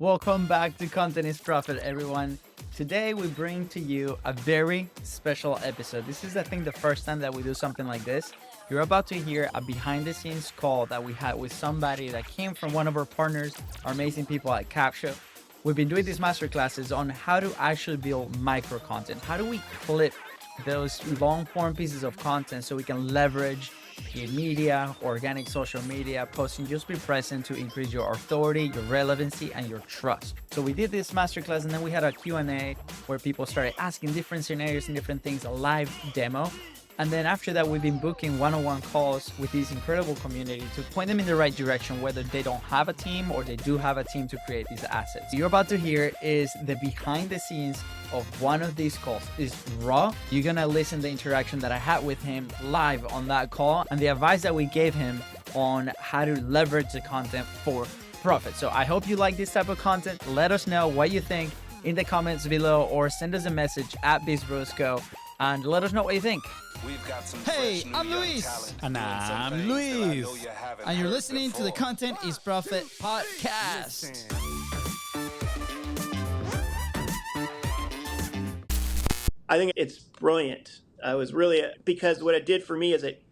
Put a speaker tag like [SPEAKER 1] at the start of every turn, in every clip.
[SPEAKER 1] Welcome back to Content is Profit, everyone. Today we bring to you a very special episode. This is, I think, the first time that we do something like this. You're about to hear a behind the scenes call that we had with somebody that came from one of our partners, our amazing people at Capsho. We've been doing these masterclasses on how to actually build micro content. How do we clip those long form pieces of content so we can leverage paid media, organic social media, posting, just be present to increase your authority, your relevancy, and your trust. So we did this masterclass, and then we had a Q&A where people started asking different scenarios and different things, a live demo. And then after that, we've been booking one-on-one calls with this incredible community to point them in the right direction, whether they don't have a team or they do have a team to create these assets. You're about to hear is the behind the scenes of one of these calls. Is raw. You're gonna listen to the interaction that I had with him live on that call and the advice that we gave him on how to leverage the content for profit. So I hope you like this type of content. Let us know what you think in the comments below or send us a message at BizBrosCo and let us know what you think.
[SPEAKER 2] Hey, I'm Luis. And I'm Luis. And you're listening to the Content is Profit podcast.
[SPEAKER 3] I think it's brilliant. I was really, because what it did for me is it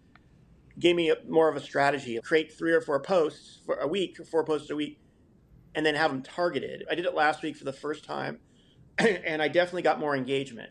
[SPEAKER 3] gave me more of a strategy. Create 3 or 4 posts for a week, 4 posts a week, and then have them targeted. I did it last week for the first time, and I definitely got more engagement.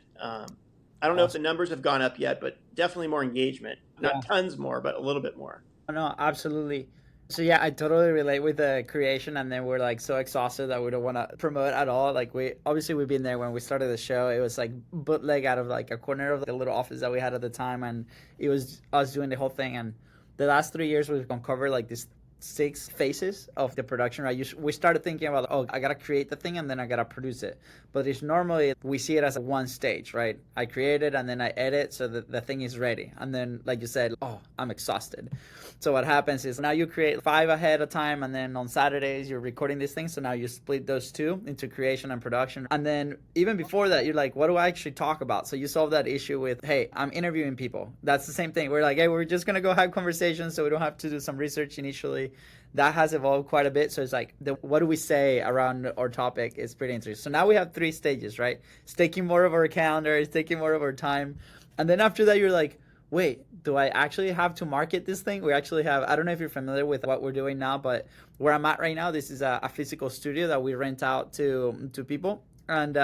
[SPEAKER 3] I don't know if the numbers have gone up yet, but definitely more engagement. Not tons more, but a little bit more.
[SPEAKER 1] No, absolutely. So yeah, I totally relate with the creation, and then we're like so exhausted that we don't want to promote at all. Like we've been there when we started the show. It was like bootleg out of like a corner of the little office that we had at the time, and it was us doing the whole thing. And the last 3 years we've uncovered like this 6 phases of the production, right? We started thinking about, oh, I gotta create the thing and then I gotta produce it. But it's normally, we see it as a one stage, right? I create it and then I edit so that the thing is ready. And then, like you said, oh, I'm exhausted. So what happens is now you create 5 ahead of time, and then on Saturdays you're recording these things. So now you split those 2 into creation and production. And then even before that, you're like, what do I actually talk about? So you solve that issue with, hey, I'm interviewing people. That's the same thing. We're like, hey, we're just gonna go have conversations so we don't have to do some research initially. That has evolved quite a bit. So it's like, what do we say around our topic is pretty interesting. So now we have 3 stages, right? It's taking more of our calendar, it's taking more of our time. And then after that, you're like, wait, do I actually have to market this thing? We actually have, I don't know if you're familiar with what we're doing now, but where I'm at right now, this is a physical studio that we rent out to people. And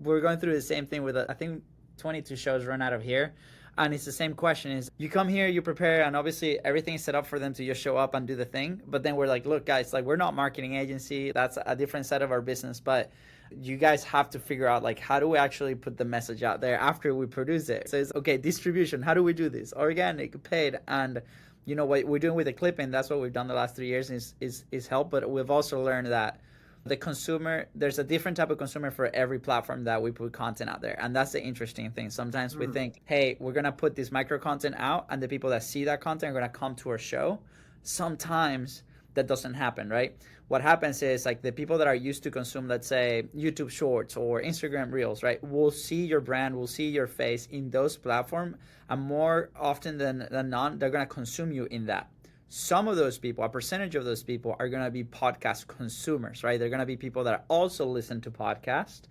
[SPEAKER 1] we're going through the same thing with, I think, 22 shows run out of here. And it's the same question is, you come here, you prepare, and obviously everything is set up for them to just show up and do the thing. But then we're like, look, guys, like we're not a marketing agency. That's a different side of our business. But you guys have to figure out, like, how do we actually put the message out there after we produce it? So it's, okay, distribution, how do we do this? Organic, paid, and you know what we're doing with the clipping, that's what we've done the last 3 years is help. But we've also learned that the consumer, there's a different type of consumer for every platform that we put content out there. And that's the interesting thing. Sometimes we think, hey, we're going to put this micro content out and the people that see that content are going to come to our show. Sometimes that doesn't happen, right? What happens is like the people that are used to consume, let's say YouTube Shorts or Instagram Reels, right? Will see your brand, will see your face in those platforms. And more often than not, they're going to consume you in that. Some of those people, a percentage of those people are going to be podcast consumers, right? They're going to be people that also listen to podcasts,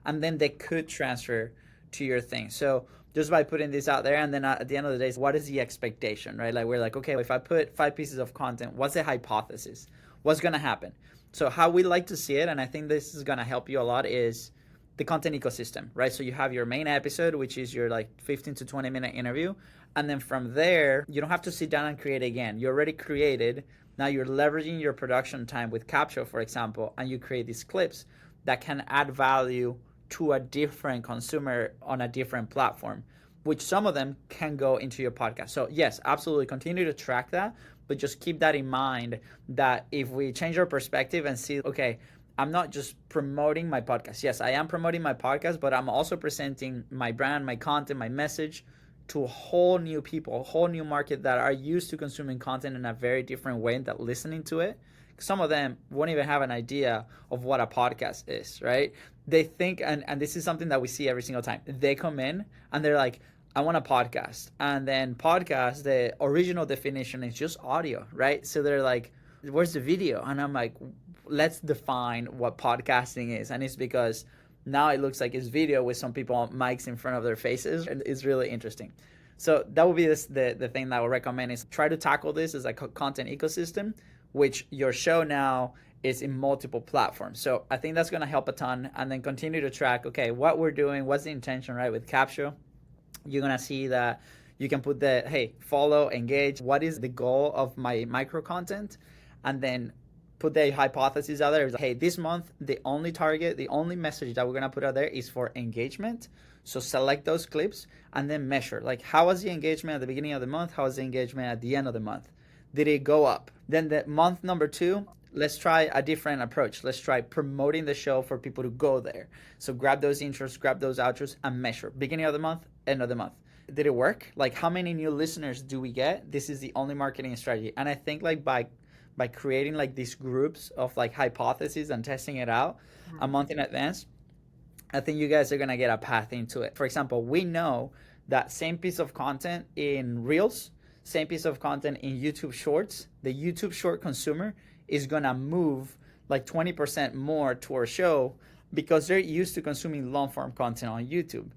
[SPEAKER 1] and then they could transfer to your thing. So just by putting this out there, and then at the end of the day, what is the expectation, right? Like we're like, okay, if I put 5 pieces of content, what's the hypothesis? What's going to happen? So how we like to see it, and I think this is going to help you a lot, is the content ecosystem, right? So you have your main episode, which is your like 15 to 20 minute interview. And then from there, you don't have to sit down and create again. You already created. Now you're leveraging your production time with Capsho, for example, and you create these clips that can add value to a different consumer on a different platform, which some of them can go into your podcast. So yes, absolutely continue to track that, but just keep that in mind that if we change our perspective and see, okay, I'm not just promoting my podcast. Yes, I am promoting my podcast, but I'm also presenting my brand, my content, my message to a whole new people, a whole new market that are used to consuming content in a very different way than listening to it. Some of them won't even have an idea of what a podcast is, right? They think, and this is something that we see every single time. They come in and they're like, I want a podcast. And then podcast, the original definition is just audio, right? So they're like, where's the video? And I'm like, let's define what podcasting is. And it's because now it looks like it's video with some people on mics in front of their faces, and it's really interesting. So that would be the thing that I would recommend is try to tackle this as a content ecosystem, which your show now is in multiple platforms. So I think that's going to help a ton. And then continue to track, okay, what we're doing, what's the intention, right? With Capsule, you're going to see that you can put the, hey, follow, engage. What is the goal of my micro content? And then put the hypothesis out there. Hey, this month, the only target, the only message that we're going to put out there is for engagement. So select those clips and then measure. Like, how was the engagement at the beginning of the month? How was the engagement at the end of the month? Did it go up? Then the month number 2, let's try a different approach. Let's try promoting the show for people to go there. So grab those intros, grab those outros, and measure. Beginning of the month, end of the month. Did it work? Like, how many new listeners do we get? This is the only marketing strategy. And I think like by creating like these groups of like hypotheses and testing it out a month in advance, I think you guys are going to get a path into it. For example, we know that same piece of content in Reels, same piece of content in YouTube Shorts, the YouTube Short consumer is going to move like 20% more to our show because they're used to consuming long form content on YouTube.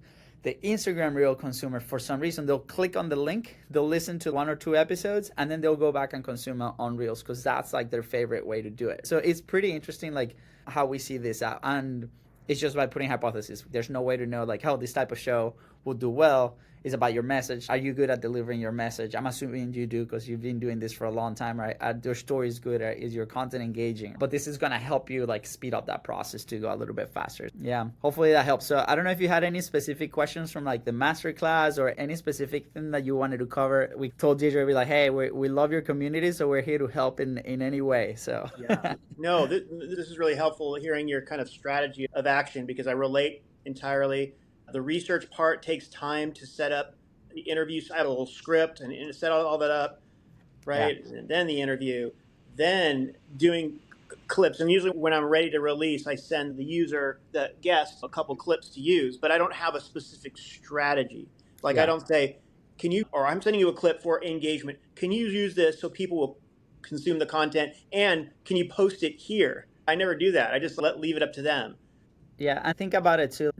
[SPEAKER 1] The Instagram Reel consumer, for some reason, they'll click on the link, they'll listen to 1 or 2 episodes, and then they'll go back and consume on Reels because that's like their favorite way to do it. So it's pretty interesting like how we see this out. And it's just by putting hypotheses. There's no way to know like how this type of show will do well. It's about your message. Are you good at delivering your message? I'm assuming you do because you've been doing this for a long time, right? Your story is good. Is your content engaging? But this is going to help you like speed up that process to go a little bit faster. Yeah, hopefully that helps. So I don't know if you had any specific questions from like the masterclass or any specific thing that you wanted to cover. We told Deidre, we like, hey, we love your community, so we're here to help in any way. So
[SPEAKER 3] yeah, no, this is really helpful hearing your kind of strategy of action because I relate entirely. The research part takes time to set up the interview. So I have a little script and set all that up, right? Yeah. And then the interview, then doing clips. And usually when I'm ready to release, I send the guest, a couple clips to use, but I don't have a specific strategy. Like I don't say, I'm sending you a clip for engagement. Can you use this so people will consume the content? And can you post it here? I never do that. I just leave it up to them.
[SPEAKER 1] Yeah, I think about it too.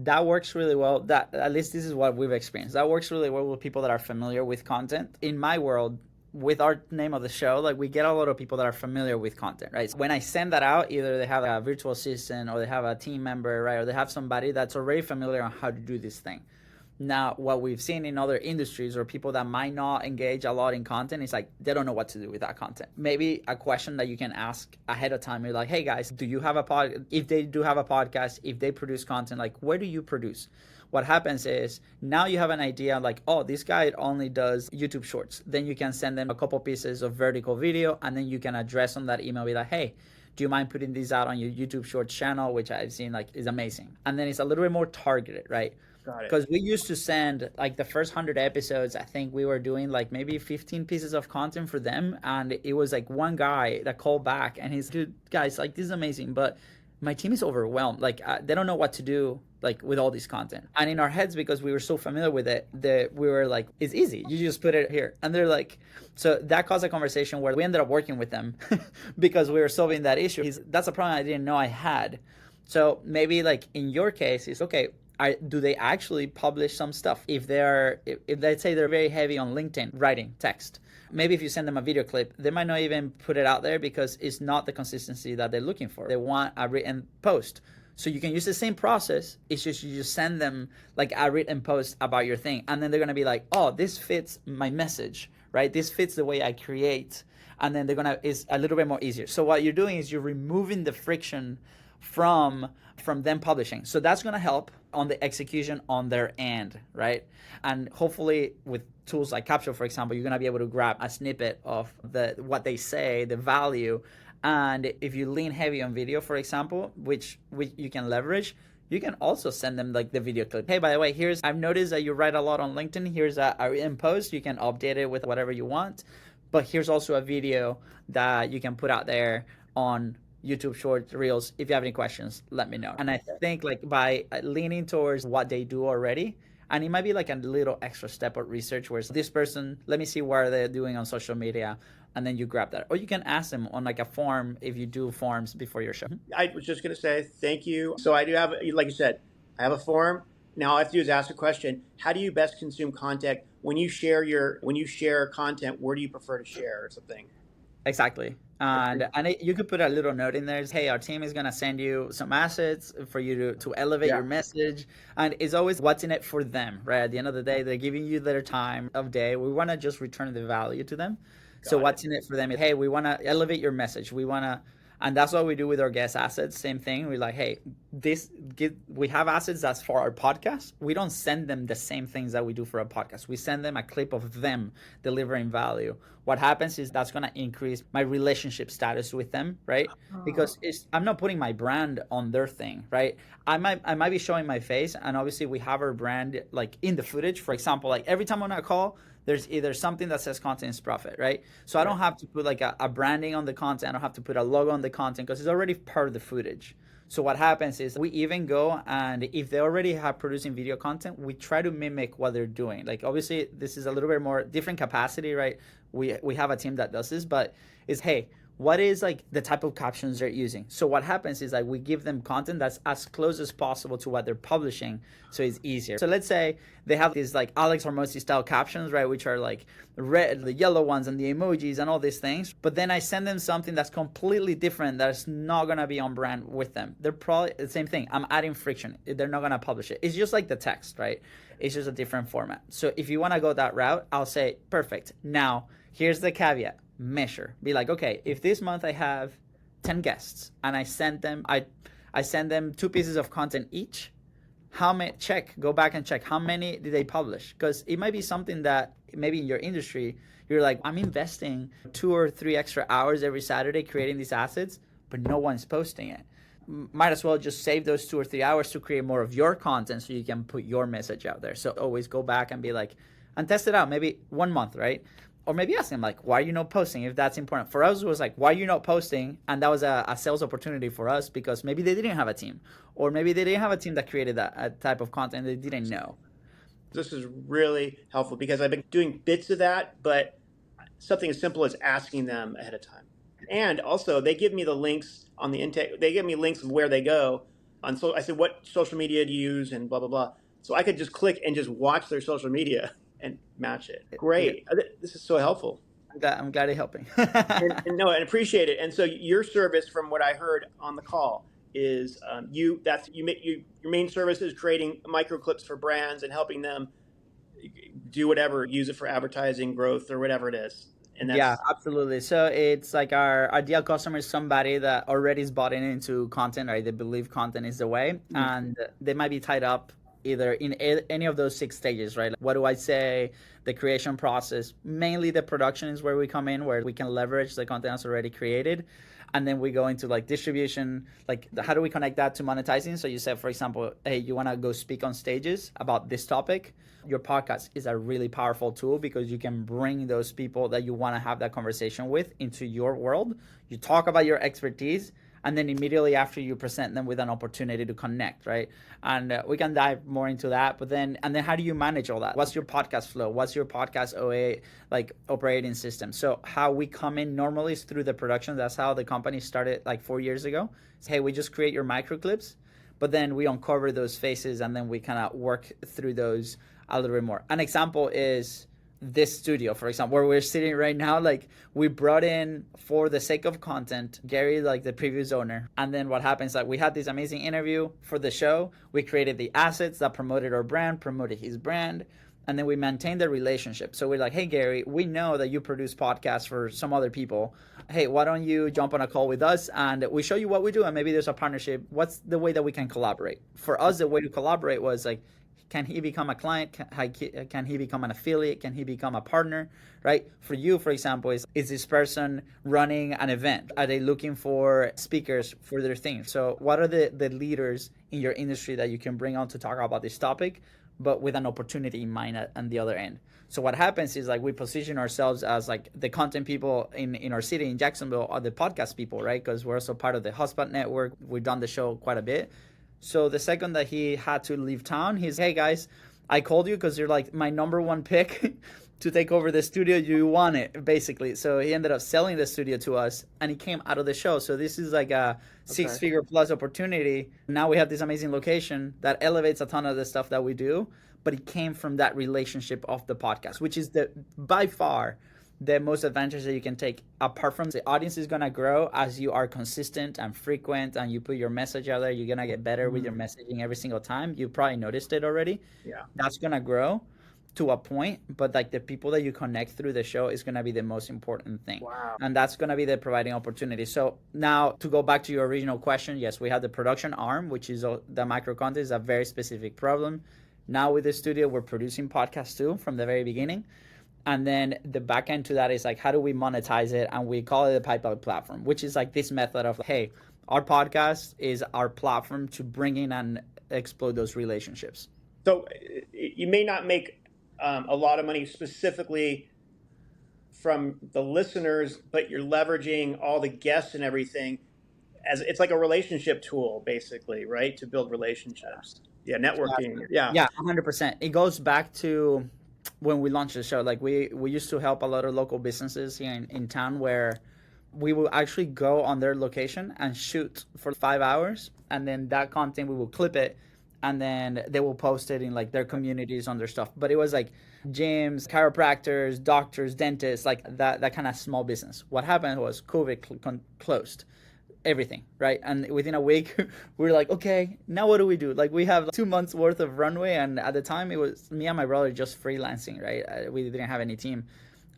[SPEAKER 1] That works really well. That at least this is what we've experienced. That works really well with people that are familiar with content. In my world, with our name of the show, like we get a lot of people that are familiar with content, right? When I send that out, either they have a virtual assistant or they have a team member, right? Or they have somebody that's already familiar on how to do this thing. Now, what we've seen in other industries or people that might not engage a lot in content is like they don't know what to do with that content. Maybe a question that you can ask ahead of time, you're like, hey guys, do you have a pod? If they do have a podcast, if they produce content, like where do you produce? What happens is now you have an idea like, oh, this guy only does YouTube Shorts. Then you can send them a couple pieces of vertical video and then you can address on that email, be like, hey, do you mind putting these out on your YouTube Shorts channel, which I've seen like is amazing. And then it's a little bit more targeted, right? Because we used to send like the first 100 episodes, I think we were doing like maybe 15 pieces of content for them. And it was like one guy that called back and he's, dude, guys, like this is amazing, but my team is overwhelmed. Like they don't know what to do like with all this content. And in our heads, because we were so familiar with it, we were like, it's easy. You just put it here. And they're like, so that caused a conversation where we ended up working with them because we were solving that issue. That's a problem I didn't know I had. So maybe like in your case, it's okay. Do they actually publish some stuff? If let's say they're very heavy on LinkedIn, writing text, maybe if you send them a video clip, they might not even put it out there because it's not the consistency that they're looking for. They want a written post. So you can use the same process. It's just you just send them like a written post about your thing. And then they're going to be like, oh, this fits my message, right? This fits the way I create. And then it's a little bit more easier. So what you're doing is you're removing the friction from them publishing. So that's going to help on the execution on their end, right? And hopefully with tools like Capsule, for example, you're going to be able to grab a snippet of what they say, the value. And if you lean heavy on video, for example, which you can leverage, you can also send them like the video clip. Hey, by the way, I've noticed that you write a lot on LinkedIn. Here's a written post. You can update it with whatever you want. But here's also a video that you can put out there on YouTube Shorts, Reels. If you have any questions, let me know. And I think like by leaning towards what they do already, And it might be like a little extra step of research where it's this person, let me see what they're doing on social media. And then you grab that. Or you can ask them on like a form if you do forms before your show.
[SPEAKER 3] I was just going to say thank you. So I do have, like you said, I have a form. Now all I have to do is ask a question. How do you best consume content? When you share content, where do you prefer to share or something?
[SPEAKER 1] Exactly. And you could put a little note in there. Hey, our team is going to send you some assets for you to elevate your message. And it's always what's in it for them, right? At the end of the day, they're giving you their time of day. We want to just return the value to them. So what's in it for them is, hey, we want to elevate your message. We want to, and that's what we do with our guest assets. Same thing. We're like, hey, we have assets that's for our podcast. We don't send them the same things that we do for a podcast. We send them a clip of them delivering value. What happens is that's going to increase my relationship status with them, right? Because I'm not putting my brand on their thing, right? I might be showing my face, and obviously we have our brand like in the footage. For example, like every time on a call, there's either something that says content is profit, right? So I don't have to put like a branding on the content. I don't have to put a logo on the content because it's already part of the footage. So what happens is we even go, and if they already have producing video content, we try to mimic what they're doing. Like obviously this is a little bit more different capacity, right? We have a team that does this, but it's, hey, what is like the type of captions they're using? So what happens is like we give them content that's as close as possible to what they're publishing, so it's easier. So let's say they have these like Alex Hormozi style captions, right, which are like red, the yellow ones and the emojis and all these things, but then I send them something that's completely different that's not gonna be on brand with them. They're probably the same thing. I'm adding friction. They're not gonna publish it. It's just like the text, right? It's just a different format. So if you want to go that route, I'll say perfect. Now here's the caveat. Measure. Be like, okay, if this month I have 10 guests and I send them 2 pieces of content each, go back and check how many did they publish? Because it might be something that maybe in your industry you're like, I'm investing 2 or 3 extra hours every Saturday creating these assets, but no one's posting it. Might as well just save those 2 or 3 hours to create more of your content so you can put your message out there. So always go back and be like, and test it out, maybe 1 month, right? Or maybe ask them like, why are you not posting, if that's important. For us, it was like, why are you not posting? And that was a sales opportunity for us because maybe they didn't have a team, or maybe they didn't have a team that created that type of content they didn't know.
[SPEAKER 3] This is really helpful because I've been doing bits of that, but something as simple as asking them ahead of time. And also they give me the links on the intake. They give me links of where they go. So I said, what social media do you use and blah, blah, blah. So I could just click and just watch their social media and match it. Great. Yeah. This is so helpful.
[SPEAKER 1] I'm glad you're helping.
[SPEAKER 3] and appreciate it. And so your service, from what I heard on the call, is your main service is creating microclips for brands and helping them do whatever, use it for advertising, growth, or whatever it is. And that's,
[SPEAKER 1] yeah, absolutely. So it's like our ideal customer is somebody that already is bought into content, right? They believe content is the way, and they might be tied up either in any of those 6 stages, right? Like, what do I say? The creation process, mainly the production is where we come in, where we can leverage the content that's already created. And then we go into like distribution, like how do we connect that to monetizing? So you said, for example, hey, you want to go speak on stages about this topic. Your podcast is a really powerful tool because you can bring those people that you want to have that conversation with into your world. You talk about your expertise, and then immediately after you present them with an opportunity to connect, right? And we can dive more into that. But then how do you manage all that? What's your podcast flow? What's your podcast OA like operating system? So how we come in normally is through the production. That's how the company started like 4 years ago. It's, hey, we just create your microclips, but then we uncover those faces and then we kind of work through those a little bit more. An example is this studio, for example, where we're sitting right now. Like, we brought in, for the sake of content, Gary, like the previous owner. And then what happens, like, we had this amazing interview for the show. We created the assets that promoted our brand, promoted his brand, and then we maintained the relationship. So we're like, hey, Gary, we know that you produce podcasts for some other people. Hey, why don't you jump on a call with us and we show you what we do, and maybe there's a partnership. What's the way that we can collaborate? For us, the way to collaborate was like, can he become a client? Can he become an affiliate? Can he become a partner, right? For you, for example, is this person running an event? Are they looking for speakers for their thing? So what are the leaders in your industry that you can bring on to talk about this topic, but with an opportunity in mind on the other end? So what happens is like we position ourselves as like the content people in our city, in Jacksonville, are the podcast people, right? Because we're also part of the Hotspot network. We've done the show quite a bit. So the second that he had to leave town, he's, hey guys, I called you because you're like my number one pick to take over the studio. You want it, basically. So he ended up selling the studio to us, and he came out of the show. So this is like a six-figure plus opportunity. Now we have this amazing location that elevates a ton of the stuff that we do, but it came from that relationship of the podcast, which is by far the most advantage that you can take. Apart from the audience is going to grow as you are consistent and frequent and you put your message out there, you're going to get better with your messaging every single time. You probably noticed it already.
[SPEAKER 3] Yeah.
[SPEAKER 1] That's going to grow to a point, but like the people that you connect through the show is going to be the most important thing.
[SPEAKER 3] Wow.
[SPEAKER 1] And that's going to be the providing opportunity. So now to go back to your original question, yes, we have the production arm, which is the micro content is a very specific problem. Now with the studio, we're producing podcasts too from the very beginning. And then the back end to that is like, how do we monetize it? And we call it the pipeline platform, which is like this method of, hey, our podcast is our platform to bring in and explode those relationships.
[SPEAKER 3] So you may not make a lot of money specifically from the listeners, but you're leveraging all the guests and everything as it's like a relationship tool, basically, right? To build relationships. Yeah, networking. Yeah.
[SPEAKER 1] Yeah, 100%. It goes back to when we launched the show. Like we used to help a lot of local businesses here in town where we will actually go on their location and shoot for 5 hours, and then that content we will clip it, and then they will post it in like their communities on their stuff. But it was like gyms, chiropractors, doctors, dentists, like that kind of small business. What happened was COVID closed everything, right? And within a week, we were like, okay, now what do we do? Like we have 2 months worth of runway, and at the time it was me and my brother just freelancing, right? We didn't have any team.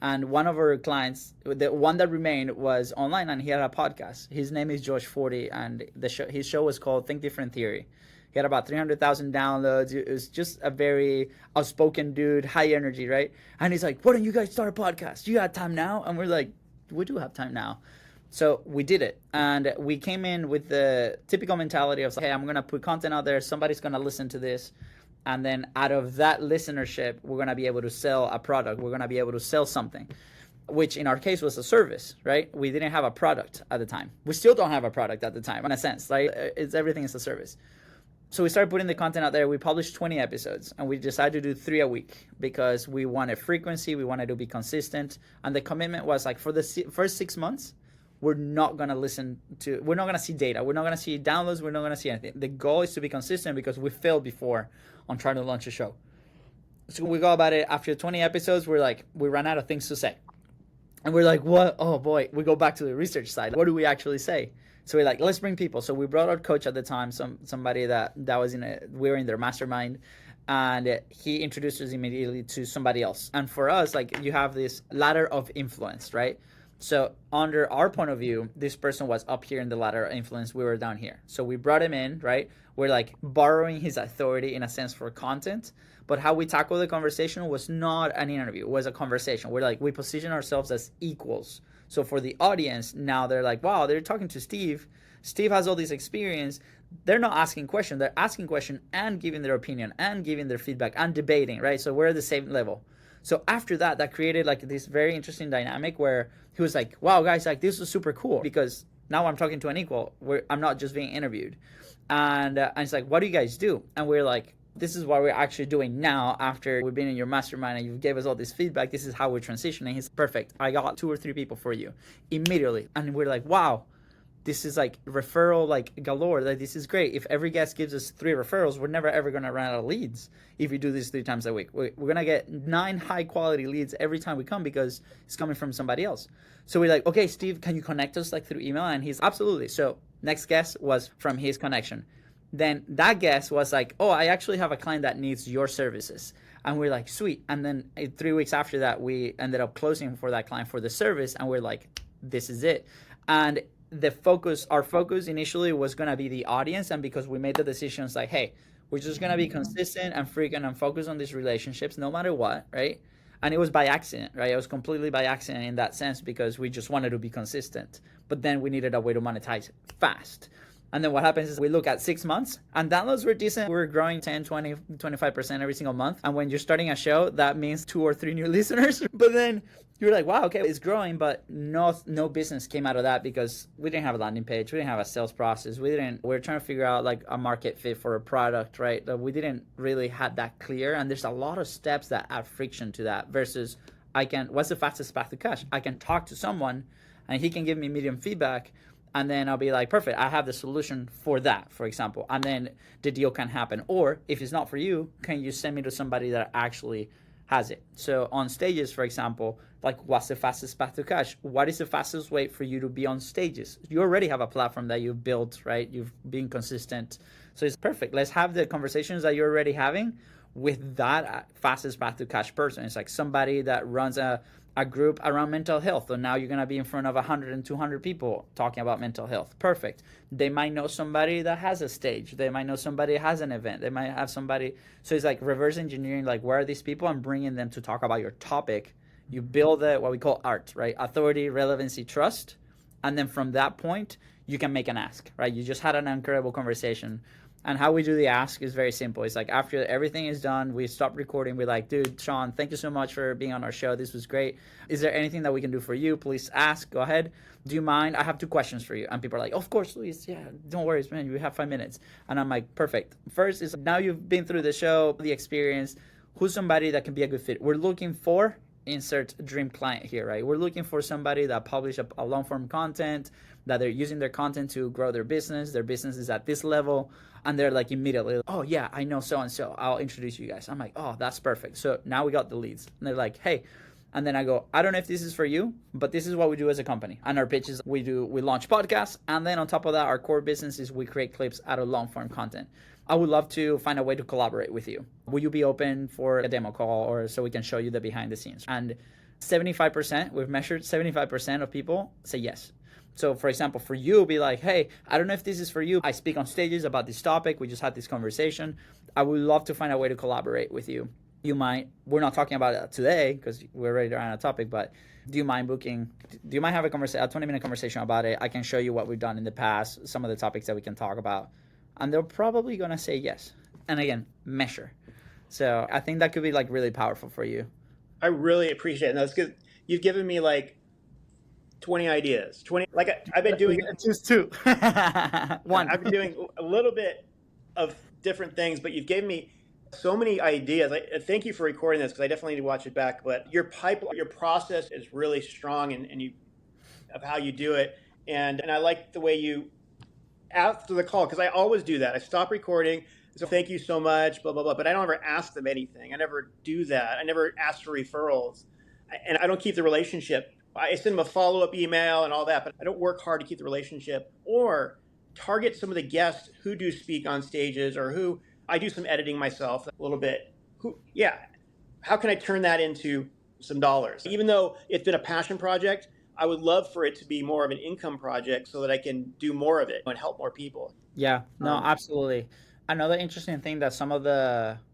[SPEAKER 1] And one of our clients, the one that remained, was online, and he had a podcast. His name is Josh 40, and his show was called Think Different Theory. He had about 300,000 downloads. It was just a very outspoken dude, high energy, right? And he's like, why don't you guys start a podcast? You got time now? And we're like, we do have time now. So we did it. And we came in with the typical mentality of, hey, I'm going to put content out there. Somebody's going to listen to this. And then out of that listenership, we're going to be able to sell a product. We're going to be able to sell something, which in our case was a service, right? We didn't have a product at the time. We still don't have a product at the time, in a sense, right? Everything is a service. So we started putting the content out there. We published 20 episodes, and we decided to do 3 a week because we wanted frequency. We wanted to be consistent. And the commitment was like, for the first 6 months, we're not going to see data. We're not going to see downloads. We're not going to see anything. The goal is to be consistent because we failed before on trying to launch a show. So we go about it. After 20 episodes, we ran out of things to say. And we're like, what? Oh boy, we go back to the research side. What do we actually say? So we're like, let's bring people. So we brought our coach at the time, somebody that was we were in their mastermind, and he introduced us immediately to somebody else. And for us, like, you have this ladder of influence, right? So under our point of view, this person was up here in the ladder of influence. We were down here. So we brought him in, right? We're like borrowing his authority in a sense for content. But how we tackle the conversation was not an interview. It was a conversation. We position ourselves as equals. So for the audience, now they're like, wow, they're talking to Steve. Steve has all this experience. They're not asking questions. They're asking questions and giving their opinion and giving their feedback and debating, right? So we're at the same level. So after that created like this very interesting dynamic where he was like, wow, guys, like this is super cool because now I'm talking to an equal. I'm not just being interviewed. And it's like, what do you guys do? And we're like, this is what we're actually doing now after we've been in your mastermind and you gave us all this feedback. This is how we're transitioning. He's perfect. I got 2 or 3 people for you immediately. And we're like, wow, this is like referral, like galore. Like, this is great. If every guest gives us 3 referrals, we're never ever going to run out of leads. If we do this 3 times a week, we're going to get 9 high quality leads every time we come because it's coming from somebody else. So we're like, okay, Steve, can you connect us like through email? And he's absolutely. So next guest was from his connection. Then that guest was like, oh, I actually have a client that needs your services. And we're like, sweet. And then 3 weeks after that, we ended up closing for that client for the service. And we're like, this is it. And our focus initially was going to be the audience. And because we made the decisions like, hey, we're just going to be consistent and frequent and focus on these relationships no matter what, right? And it was by accident, right? It was completely by accident in that sense because we just wanted to be consistent. But then we needed a way to monetize fast. And then what happens is we look at 6 months and downloads were decent. We're growing 10, 20, 25% every single month. And when you're starting a show, that means 2 or 3 new listeners. But then you're like, wow, okay, it's growing, but no business came out of that because we didn't have a landing page. We didn't have a sales process. We're trying to figure out like a market fit for a product, right? We didn't really have that clear. And there's a lot of steps that add friction to that versus what's the fastest path to cash? I can talk to someone and he can give me medium feedback. And then I'll be like, perfect, I have the solution for that, for example. And then the deal can happen. Or if it's not for you, can you send me to somebody that actually has it? So on stages, for example, like what's the fastest path to cash? What is the fastest way for you to be on stages? You already have a platform that you've built, right? You've been consistent. So it's perfect. Let's have the conversations that you're already having with that fastest path to cash person. It's like somebody that runs a group around mental health. So now you're going to be in front of 100 and 200 people talking about mental health. Perfect. They might know somebody that has a stage. They might know somebody that has an event. They might have somebody. So it's like reverse engineering, like where are these people and bringing them to talk about your topic. You build what we call ART, right? Authority, relevancy, trust. And then from that point, you can make an ask, right? You just had an incredible conversation. And how we do the ask is very simple. It's like after everything is done, we stop recording. We're like, dude, Sean, thank you so much for being on our show. This was great. Is there anything that we can do for you? Please ask. Go ahead. Do you mind? I have 2 questions for you. And people are like, of course, Luis. Yeah, don't worry, man. You have 5 minutes. And I'm like, perfect. First is now you've been through the show, the experience. Who's somebody that can be a good fit? We're looking for, insert dream client here, right? We're looking for somebody that publish a long form content, that they're using their content to grow their business. Their business is at this level. And they're like immediately, oh yeah, I know so-and-so. I'll introduce you guys. I'm like, oh, that's perfect. So now we got the leads. And they're like, hey. And then I go, I don't know if this is for you, but this is what we do as a company. And our pitches, we launch podcasts. And then on top of that, our core business is we create clips out of long form content. I would love to find a way to collaborate with you. Will you be open for a demo call or so we can show you the behind the scenes? And 75%, we've measured 75% of people say yes. So for example, for you, be like, hey, I don't know if this is for you. I speak on stages about this topic. We just had this conversation. I would love to find a way to collaborate with you. We're not talking about it today because we're ready to run a topic, but do you mind have a 20-minute conversation about it? I can show you what we've done in the past, some of the topics that we can talk about. And they're probably going to say yes. And again, measure. So I think that could be like really powerful for you.
[SPEAKER 3] I really appreciate it. That's good. You've given me like 20 ideas. I've been doing
[SPEAKER 1] just 2. One.
[SPEAKER 3] I've been doing a little bit of different things, but you've given me so many ideas. Thank you for recording this because I definitely need to watch it back. But your process is really strong and you of how you do it. And I like the way you after the call, because I always do that. I stop recording. So thank you so much, blah, blah, blah. But I don't ever ask them anything. I never do that. I never ask for referrals. And I don't keep the relationship. I send them a follow-up email and all that, but I don't work hard to keep the relationship or target some of the guests who do speak on stages or who I do some editing myself a little bit. How can I turn that into some dollars? Even though it's been a passion project, I would love for it to be more of an income project so that I can do more of it and help more people.
[SPEAKER 1] Yeah, no, absolutely. Another interesting thing that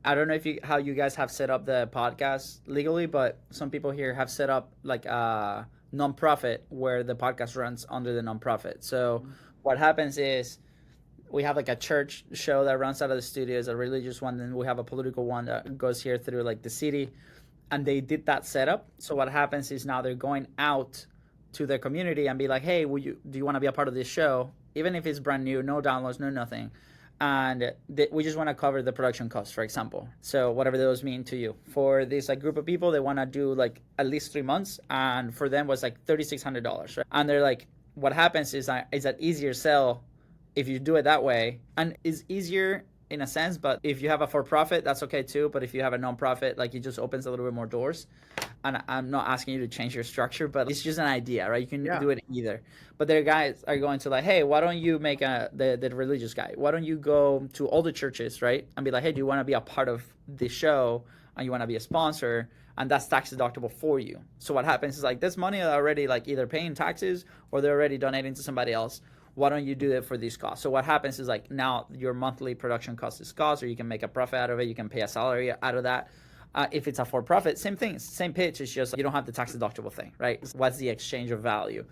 [SPEAKER 1] I don't know how you guys have set up the podcast legally, but some people here have set up like a nonprofit where the podcast runs under the nonprofit. So what happens is we have like a church show that runs out of the studios, a religious one, and we have a political one that goes here through like the city. And they did that setup. So what happens is now they're going out to their community and be like, hey, do you want to be a part of this show? Even if it's brand new, no downloads, no nothing. And we just want to cover the production costs, for example. So whatever those mean to you. For this like group of people, they want to do like at least 3 months. And for them was like $3,600. Right? And they're like, what happens is that easier sell if you do it that way. And it's easier in a sense, but if you have a for-profit, that's okay too. But if you have a non-profit, like it just opens a little bit more doors. And I'm not asking you to change your structure, but it's just an idea, right? You can do it either. But their guys are going to like, hey, why don't you make the religious guy? Why don't you go to all the churches, right? And be like, hey, do you want to be a part of this show? And you want to be a sponsor? And that's tax deductible for you. So what happens is like this money are already like either paying taxes or they're already donating to somebody else. Why don't you do it for these costs? So what happens is like now your monthly production cost is cost, or you can make a profit out of it. You can pay a salary out of that. If it's a for-profit, same thing, same pitch. It's just you don't have the tax deductible thing, right? What's the exchange of value?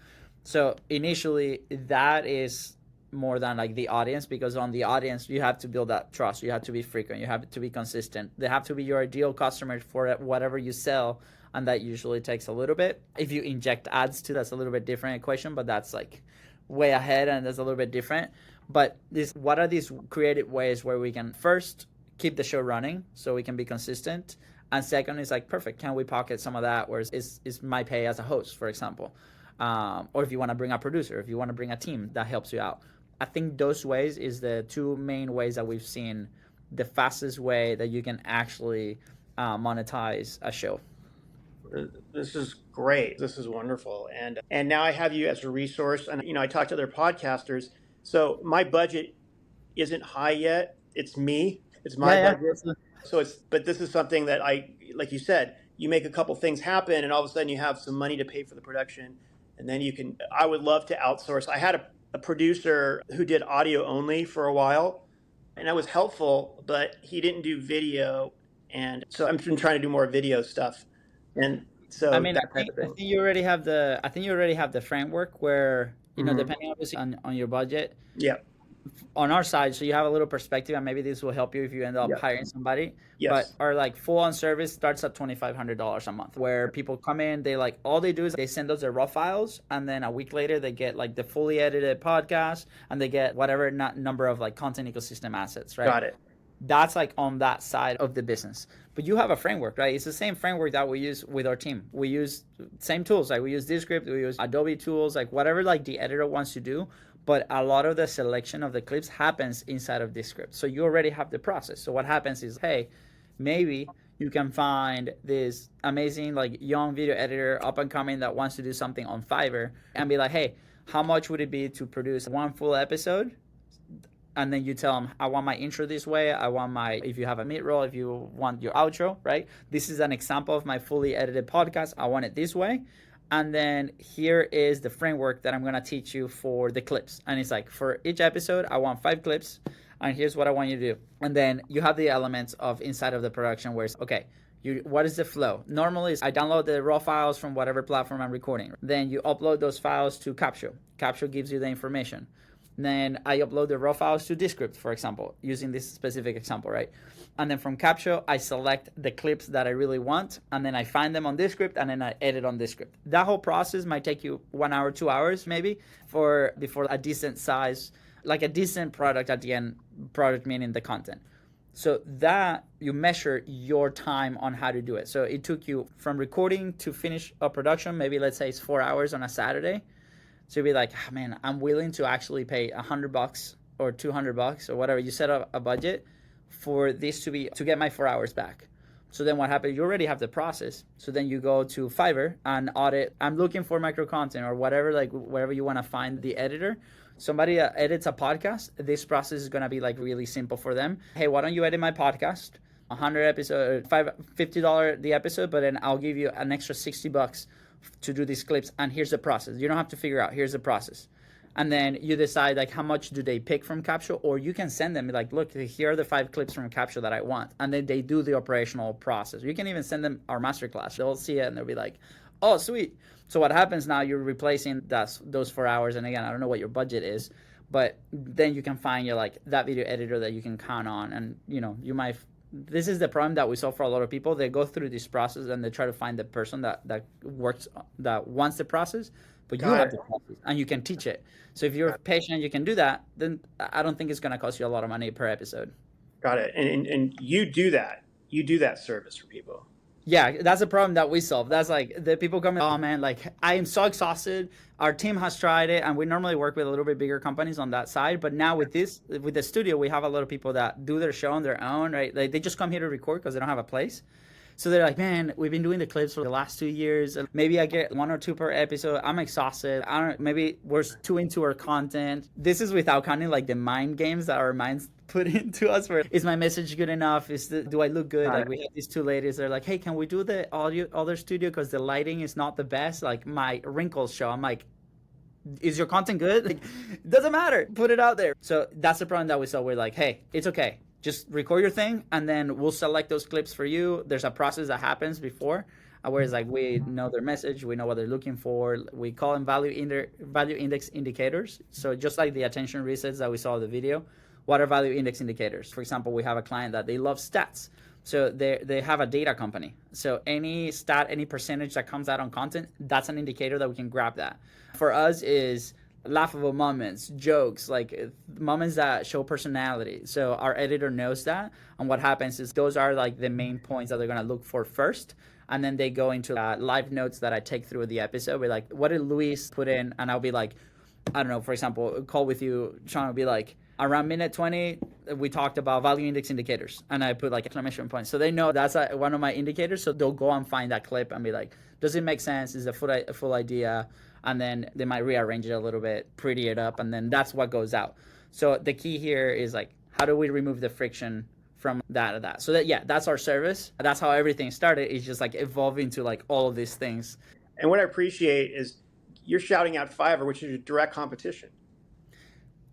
[SPEAKER 1] So initially, that is more than like the audience, because on the audience you have to build that trust, you have to be frequent, you have to be consistent, they have to be your ideal customer for whatever you sell, and that usually takes a little bit. If you inject ads too, that's a little bit different equation, but that's like way ahead and that's a little bit different. But what are these creative ways where we can first keep the show running so we can be consistent, and second is like, perfect, can we pocket some of that where it's my pay as a host, for example, or if you want to bring a producer, if you want to bring a team that helps you out. I think those ways is the two main ways that we've seen the fastest way that you can actually monetize a show.
[SPEAKER 3] This is great. This is wonderful. And now I have you as a resource. And, I talk to other podcasters. So my budget isn't high yet. It's me. It's my budget. So but this is something that like you said, you make a couple things happen and all of a sudden you have some money to pay for the production. And then I would love to outsource. I had a producer who did audio only for a while, and that was helpful, but he didn't do video. And so I've been trying to do more video stuff. And so
[SPEAKER 1] I think you already have the framework where, depending obviously on your budget.
[SPEAKER 3] Yeah.
[SPEAKER 1] On our side, so you have a little perspective, and maybe this will help you if you end up hiring somebody.
[SPEAKER 3] Yes.
[SPEAKER 1] But our like full-on service starts at $2,500 a month, where people come in, they like, all they do is they send us their raw files, and then a week later they get like the fully edited podcast, and they get whatever number of like content ecosystem assets, right?
[SPEAKER 3] Got it.
[SPEAKER 1] That's like on that side of the business. But you have a framework, right? It's the same framework that we use with our team. We use same tools, like we use Descript, we use Adobe tools, like whatever like the editor wants to do. But a lot of the selection of the clips happens inside of Descript. So you already have the process. So what happens is, hey, maybe you can find this amazing like young video editor up and coming that wants to do something on Fiverr, and be like, hey, how much would it be to produce one full episode? And then you tell them, I want my intro this way. I want if you have a mid-roll, if you want your outro, right? This is an example of my fully edited podcast. I want it this way. And then here is the framework that I'm going to teach you for the clips. And it's like, for each episode, I want 5 clips. And here's what I want you to do. And then you have the elements of inside of the production where it's, okay, what is the flow? Normally, I download the raw files from whatever platform I'm recording. Then you upload those files to Capture. Capture gives you the information. Then I upload the raw files to Descript, for example, using this specific example, right? And then from Capture, I select the clips that I really want, and then I find them on Descript, and then I edit on Descript. That whole process might take you 1 hour, 2 hours, maybe, before a decent size, like a decent product at the end, product meaning the content. So that you measure your time on how to do it. So it took you from recording to finish a production, maybe let's say it's 4 hours on a Saturday. So you'd be like, oh, man, I'm willing to actually pay $100 or $200 or whatever. You set up a budget for this to get my 4 hours back. So then what happens? You already have the process. So then you go to Fiverr and audit. I'm looking for micro content or whatever, like wherever you want to find the editor. Somebody edits a podcast. This process is going to be like really simple for them. Hey, why don't you edit my podcast? 100 episode, $50 the episode, but then I'll give you an extra $60 to do these clips, and here's the process. You don't have to figure out, here's the process. And then you decide like how much do they pick from Capture, or you can send them like, look, here are the 5 clips from Capture that I want. And then they do the operational process. You can even send them our masterclass. They'll see it and they'll be like, oh, sweet. So what happens now, you're replacing those 4 hours. And again, I don't know what your budget is, but then you can find that video editor that you can count on. And this is the problem that we solve for a lot of people. They go through this process and they try to find the person that works, that wants the process, but you have the process and you can teach it. So if you're patient, you can do that, then I don't think it's going to cost you a lot of money per episode.
[SPEAKER 3] Got it. And you do that. You do that service for people.
[SPEAKER 1] Yeah, that's a problem that we solve. That's like the people come in, oh man, like I am so exhausted. Our team has tried it, and we normally work with a little bit bigger companies on that side. But now with the studio, we have a lot of people that do their show on their own, right? Like they just come here to record because they don't have a place. So they're like, man, we've been doing the clips for the last 2 years. Maybe I get 1 or 2 per episode. I'm exhausted. Maybe we're too into our content. This is without counting like the mind games that our minds put into us. Where is my message good enough? Do I look good? Like we have these 2 ladies. They're like, hey, can we do the other studio because the lighting is not the best? Like my wrinkles show. I'm like, is your content good? Like, it doesn't matter. Put it out there. So that's the problem that we saw. We're like, hey, it's okay. Just record your thing, and then we'll select those clips for you. There's a process that happens before, whereas like we know their message, we know what they're looking for. We call them value index indicators. So just like the attention resets that we saw in the video, what are value index indicators? For example, we have a client that they love stats. So they have a data company. So any stat, any percentage that comes out on content, that's an indicator that we can grab that. For us is laughable moments, jokes, like moments that show personality. So our editor knows that. And what happens is those are like the main points that they're going to look for first. And then they go into live notes that I take through the episode. We're like, what did Luis put in? And I'll be like, I don't know, for example, a call with you, Sean will be like, around minute 20, we talked about value index indicators. And I put like exclamation points. So they know that's one of my indicators. So they'll go and find that clip and be like, does it make sense? Is it a full idea? And then they might rearrange it a little bit, pretty it up, and then that's what goes out. So the key here is like, how do we remove the friction from that? So that's our service. That's how everything started. It's just like evolving to like all of these things.
[SPEAKER 3] And what I appreciate is you're shouting out Fiverr, which is your direct competition.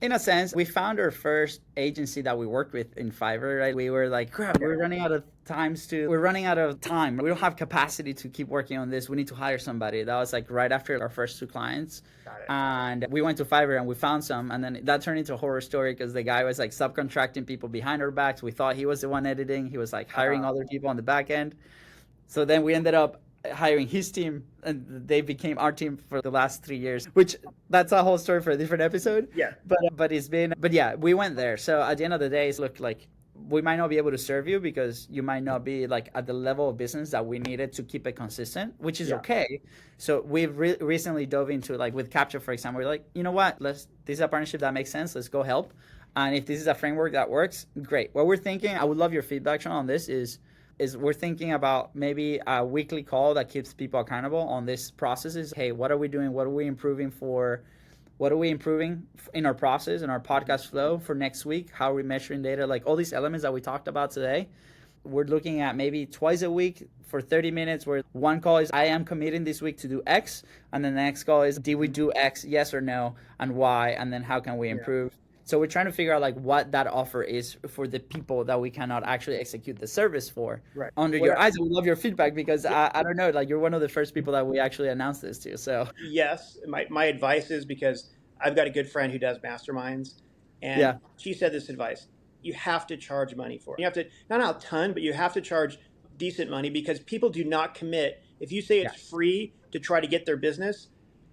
[SPEAKER 1] In a sense, we found our first agency that we worked with in Fiverr, right? We were like, crap, we're running out of time. We don't have capacity to keep working on this. We need to hire somebody. That was like right after our first 2 clients. And we went to Fiverr and we found some. And then that turned into a horror story because the guy was like subcontracting people behind our backs. We thought he was the one editing. He was like hiring other people on the back end. So then we ended up hiring his team, and they became our team for the last 3 years, which that's a whole story for a different episode.
[SPEAKER 3] Yeah.
[SPEAKER 1] But yeah, we went there. So at the end of the day, it's looked like we might not be able to serve you because you might not be like at the level of business that we needed to keep it consistent, which is okay. So we've recently dove into like with Capture, for example, we're like, you know what, this is a partnership that makes sense. Let's go help. And if this is a framework that works, great. What we're thinking, I would love your feedback, Sean, on this is we're thinking about maybe a weekly call that keeps people accountable on this processes. Hey, what are we doing? What are we improving for? What are we improving in our process, in our podcast flow for next week? How are we measuring data? Like all these elements that we talked about today, we're looking at maybe twice a week for 30 minutes where one call is, I am committing this week to do X. And then the next call is, did we do X? Yes or no? And why? And then how can we improve? So we're trying to figure out like what that offer is for the people that we cannot actually execute the service for.
[SPEAKER 3] Right.
[SPEAKER 1] Under your eyes, we love your feedback because I don't know, like you're one of the first people that we actually announced this to. So
[SPEAKER 3] yes, my advice is, because I've got a good friend who does masterminds, and she said this advice: you have to charge money for it. You have to, not a ton, but you have to charge decent money, because people do not commit. If you say it's free to try to get their business,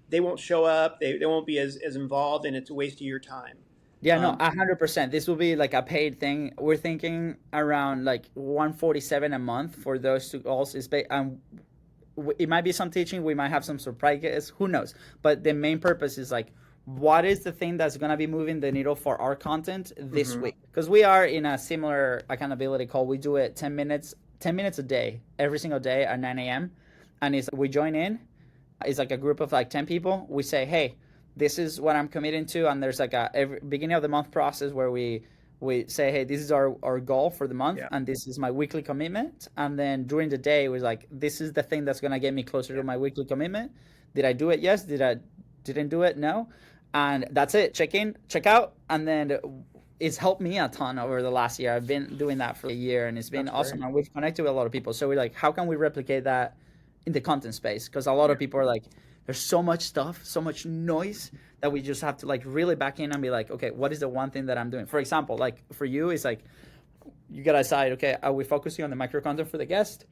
[SPEAKER 3] they won't show up. They won't be as involved, and it's a waste of your time.
[SPEAKER 1] Yeah, no, 100%. This will be like a paid thing. We're thinking around like $147 a month for those 2 calls. It might be some teaching. We might have some surprises. Who knows? But the main purpose is like, what is the thing that's going to be moving the needle for our content this week? Because we are in a similar accountability call. We do it 10 minutes a day, every single day at 9 a.m. And we join in. It's like a group of like 10 people. We say, hey, this is what I'm committing to. And there's like every beginning of the month process where we say, hey, this is our goal for the month. And this is my weekly commitment. And then during the day, we're like, this is the thing that's going to get me closer to my weekly commitment. Did I do it? Yes. Didn't do it? No. And that's it. Check in, check out. And then it's helped me a ton over the last year. I've been doing that for a year, and it's been awesome. And we've connected with a lot of people. So we're like, how can we replicate that in the content space? Because a lot of people are like, there's so much stuff, so much noise that we just have to like really back in and be like, okay, what is the one thing that I'm doing? For example, like for you, it's like, you got to decide, okay, are we focusing on the micro content for the guest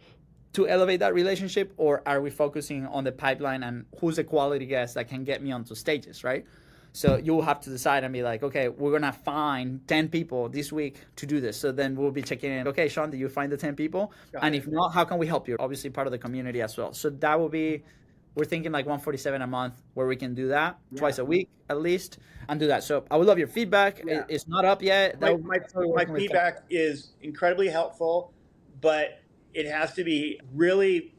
[SPEAKER 1] to elevate that relationship? Or are we focusing on the pipeline and who's a quality guest that can get me onto stages, right? So you'll have to decide and be like, okay, we're going to find 10 people this week to do this. So then we'll be checking in. Okay, Sean, did you find the 10 people? And if not, how can we help you? Obviously part of the community as well. So that will be, we're thinking like $147 a month where we can do that twice a week at least and do that. So I would love your feedback. It's not up yet.
[SPEAKER 3] My feedback is incredibly helpful, but it has to be really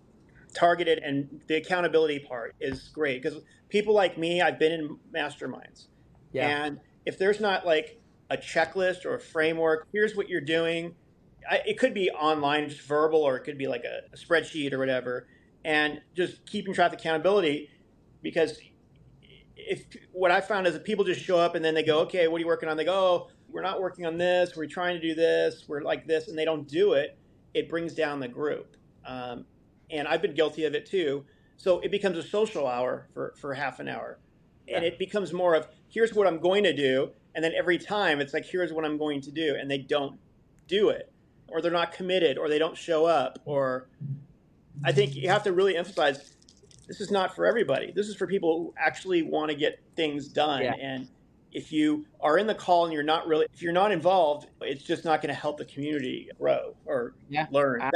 [SPEAKER 3] targeted, and the accountability part is great because people like me, I've been in masterminds. And if there's not like a checklist or a framework, here's what you're doing. It could be online, just verbal, or it could be like a spreadsheet or whatever. And just keeping track of accountability, because what I found is that people just show up and then they go, okay, what are you working on? They go, oh, we're not working on this. We're trying to do this. We're like this. And they don't do it. It brings down the group. And I've been guilty of it too. So it becomes a social hour for half an hour. And it becomes more of, here's what I'm going to do. And then every time it's like, here's what I'm going to do. And they don't do it, or they're not committed, or they don't show up. Or I think you have to really emphasize, this is not for everybody. This is for people who actually want to get things done.
[SPEAKER 1] Yeah.
[SPEAKER 3] And if you are in the call and if you're not involved, it's just not going to help the community grow or learn.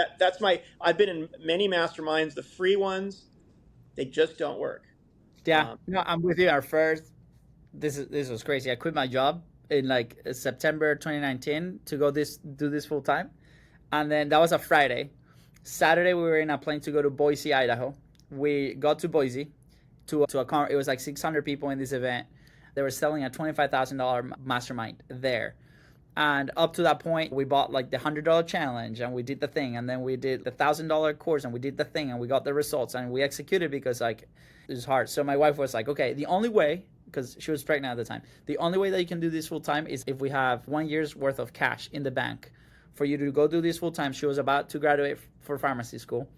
[SPEAKER 3] I've been in many masterminds, the free ones, they just don't work.
[SPEAKER 1] Yeah, no, I'm with you. This was crazy. I quit my job in like September 2019 to do this full time, and then that was a Friday. Saturday we were in a plane to go to Boise, Idaho. We got to Boise to it was like 600 people in this event. They were selling a $25,000 mastermind there. And up to that point, we bought like the $100 challenge and we did the thing. And then we did the $1,000 course and we did the thing and we got the results and we executed because like it was hard. So my wife was like, okay, the only way, because she was pregnant at the time, the only way that you can do this full time is if we have 1 year's worth of cash in the bank for you to go do this full time. She was about to graduate for pharmacy school.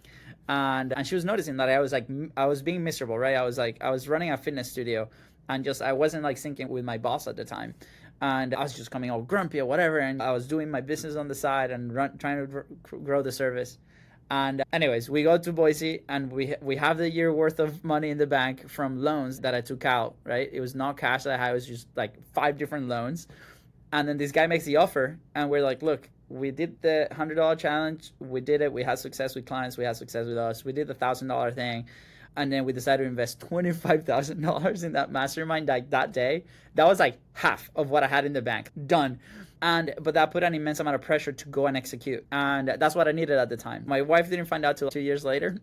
[SPEAKER 1] And she was noticing that I was being miserable, right? I was running a fitness studio and I wasn't like syncing with my boss at the time. And I was just coming all grumpy or whatever. And I was doing my business on the side and trying to grow the service. And anyways, we go to Boise and we have the year worth of money in the bank from loans that I took out, right? It was not cash that I had. It was just like 5 different loans. And then this guy makes the offer and we're like, look, we did the $100 challenge. We did it. We had success with clients. We had success with us. We did the $1,000 thing. And then we decided to invest $25,000 in that mastermind like that day. That was like half of what I had in the bank. Done. But that put an immense amount of pressure to go and execute. And that's what I needed at the time. My wife didn't find out till 2 years later,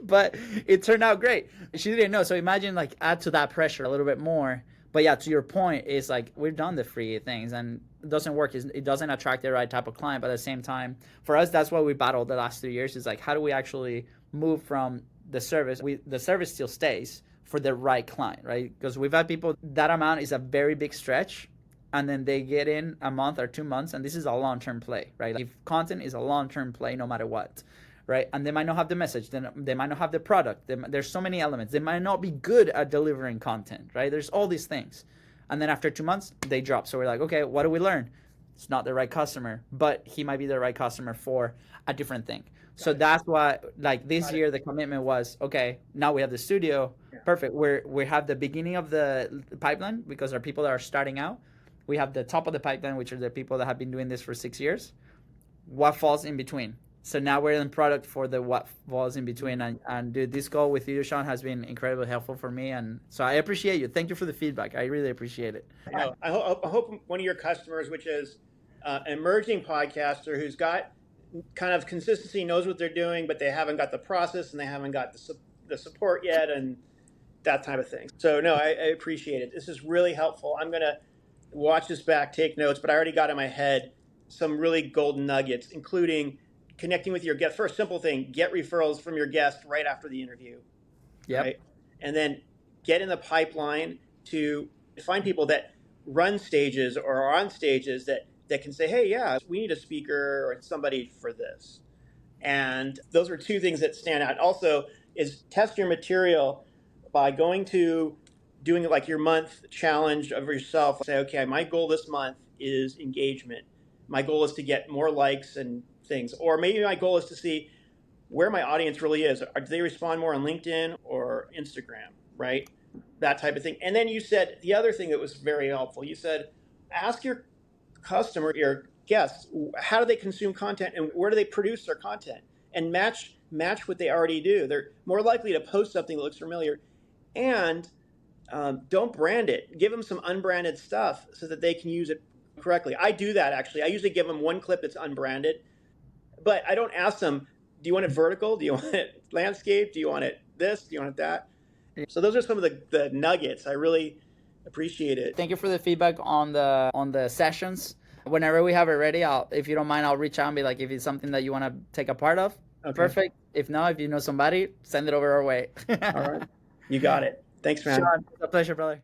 [SPEAKER 1] but it turned out great. She didn't know. So imagine like add to that pressure a little bit more. But yeah, to your point, it's like we've done the free things and it doesn't work. It doesn't attract the right type of client. But at the same time, for us, that's what we battled the last 3 years is like, how do we actually move from the service? The service still stays for the right client, right? Because we've had people, that amount is a very big stretch. And then they get in a month or 2 months. And this is a long-term play, right? Like if content is a long-term play, no matter what, right? And they might not have the message. Then they might not have the product. There's so many elements. They might not be good at delivering content, right? There's all these things. And then after 2 months, they drop. So we're like, okay, what do we learn? It's not the right customer, but he might be the right customer for a different thing. So that's why, like this year, the commitment was, okay, now we have the studio. Yeah. Perfect. We have the beginning of the pipeline because there are people that are starting out. We have the top of the pipeline, which are the people that have been doing this for 6 years. What falls in between? So now we're in product for the what falls in between. And dude, this call with you, Sean, has been incredibly helpful for me. And so I appreciate you. Thank you for the feedback. I really appreciate it.
[SPEAKER 3] I hope one of your customers, which is an emerging podcaster who's got kind of consistency, knows what they're doing, but they haven't got the process and they haven't got the support yet and that type of thing. So no, I appreciate it. This is really helpful. I'm going to watch this back, take notes, but I already got in my head some really golden nuggets, including connecting with your guest. First, simple thing, get referrals from your guest right after the interview.
[SPEAKER 1] Yeah.
[SPEAKER 3] Right? And then get in the pipeline to find people that run stages or are on stages that can say, hey, yeah, we need a speaker or somebody for this. And those are 2 things that stand out. Also is test your material by going to doing like your month challenge of yourself. Say, okay, my goal this month is engagement. My goal is to get more likes and things. Or maybe my goal is to see where my audience really is. Do they respond more on LinkedIn or Instagram, right? That type of thing. And then you said the other thing that was very helpful. You said, ask your customer, your guests, how do they consume content and where do they produce their content? And match what they already do. They're more likely to post something that looks familiar. And don't brand it. Give them some unbranded stuff so that they can use it correctly. I do that, actually. I usually give them one clip that's unbranded. But I don't ask them, do you want it vertical? Do you want it landscape? Do you want it this? Do you want it that? So those are some of the nuggets. I really appreciate it.
[SPEAKER 1] Thank you for the feedback on the sessions. Whenever we have it ready, if you don't mind, I'll reach out and be like, if it's something that you want to take a part of, okay. Perfect. If not, if you know somebody, send it over our way.
[SPEAKER 3] All right. You got it. Thanks, man.
[SPEAKER 1] Sean, it's a pleasure, brother.